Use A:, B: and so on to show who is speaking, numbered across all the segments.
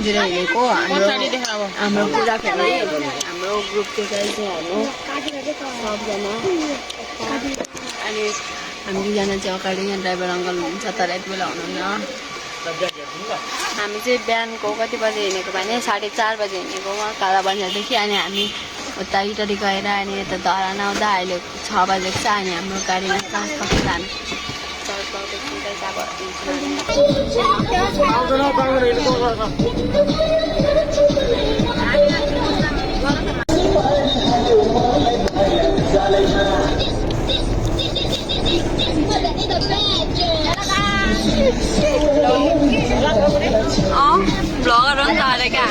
A: पिन्जुरा हिँडेको हाम्रो बुढाखेरि हाम्रो ग्रुप चाहिँ हेर्नु सबजना अनि हामी दुईजना चाहिँ अगाडि यहाँ ड्राइभर अङ्कल हुनुहुन्छ तर यति बेला हुनुहुन्न हामी चाहिँ बिहानको कति बजे हिँडेको भने 4:30 बजे हिँडेको वहाँ कालाबन्जारदेखि अनि हामी उता इटरी गएर अनि यता धरान आउँदा अहिले 6 बजेको छ अनि हाम्रो गाडीमा चार्ज सकेर हामी भ्लगर हो नि त अरे क्या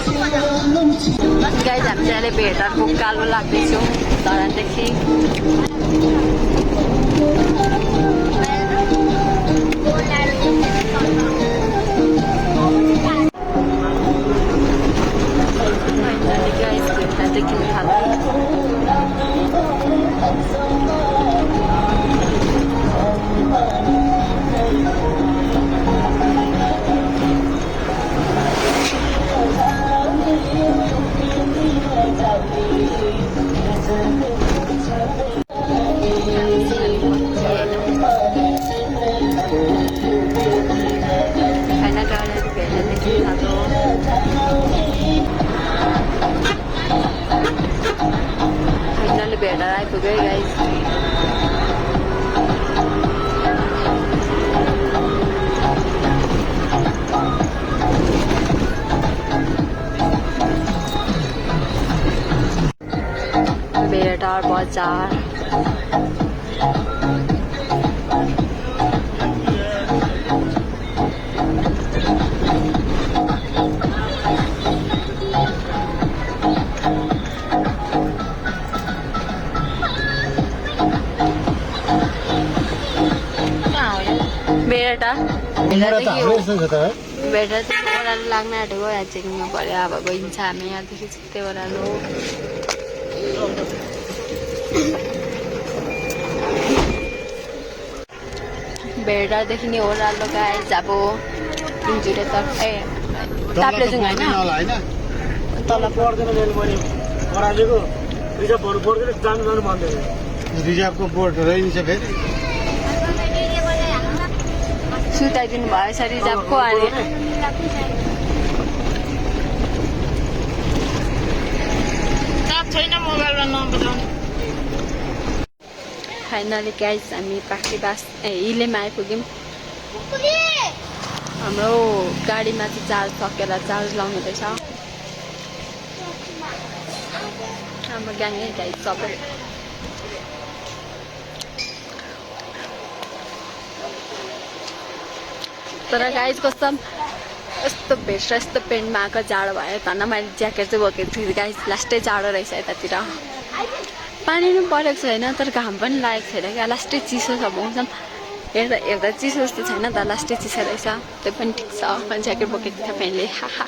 A: गाइज हामी चाहिँ अहिले भेटारको कालो लाग्दैछौँ धरानदेखि भेटार आइपुग्यो गाइस भेटार बजार भेटा चाहिँ ओह्रालो लाग्न आँटेको यहाँ चेकिङमा पऱ्यो अब गइन्छ हामी यहाँदेखि चाहिँ ओह्रालो भेटादेखि नि ओह्रालो गाइज अब पिन्जुरेतर्फ ए ताप्लेजुङ होइन तल
B: रिजर्भको बोर्ड रहेछ फेरि
A: सुताइदिनु भयो छ रिजर्भको अनि फाइनली गाइज हामी पाखीबास हिलेमा आइपुग्यौँ हाम्रो गाडीमा चाहिँ चार्ज सकेर चार्ज लाउनु रहेछ हाम्रो ग्याङै गाइज सबै तर गाइज कस्तो यस्तो भेस्ट र यस्तो पेन्टमा आएको जाडो भयो धन्न मैले ज्याकेट चाहिँ बोकेको थिएँ गाइज लास्टै जाडो रहेछ यतातिर पानी पनि परेको छैन तर घाम पनि लागेको छैन क्या लास्टै चिसो छ मौसम हेर्दा चिसो जस्तो छैन त लास्टै चिसो रहेछ त्यो पनि ठिक छ मैले ज्याकेट बोकेको थिएँ फ्यानले हाहा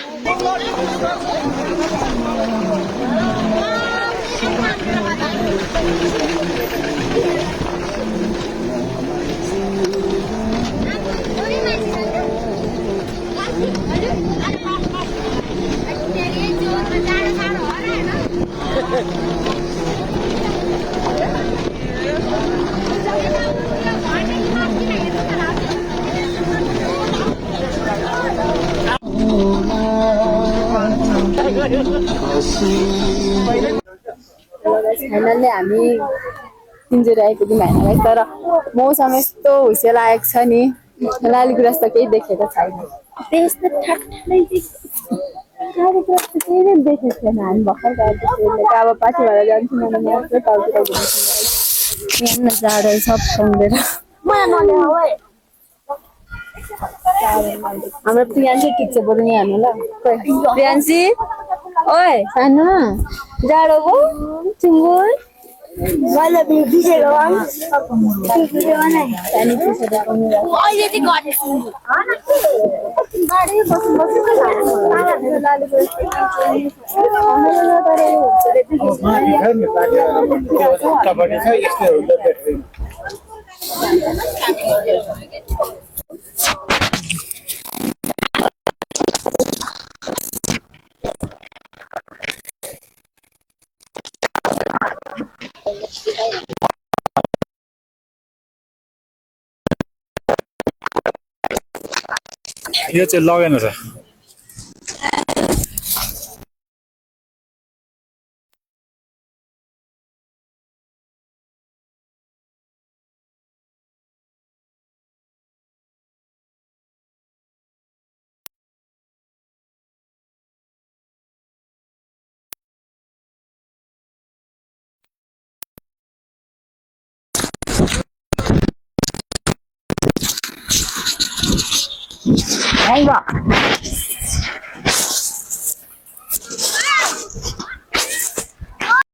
A: फाइनल्ली हामी पिन्जुरा आइपुग्यौँ होइन तर मौसम यस्तो हुस्से लागेको छ नि लालीगुराँस त केही देखेको छैन त्यस्तो केही नै देखेको छैन हामी भर्खर गएको अब पाठी भएर जान्छौँ मात्र टाउतिर घुम्छौँ यहाँ जाडो सब सुँगेर हाम्रो प्रियान्सी ठिक छ बरु यहाँ हाल्नु ल प्रियान्सी ओए सानो जाडो भयो चुङ्गुर
C: यो चाहिँ लगेन र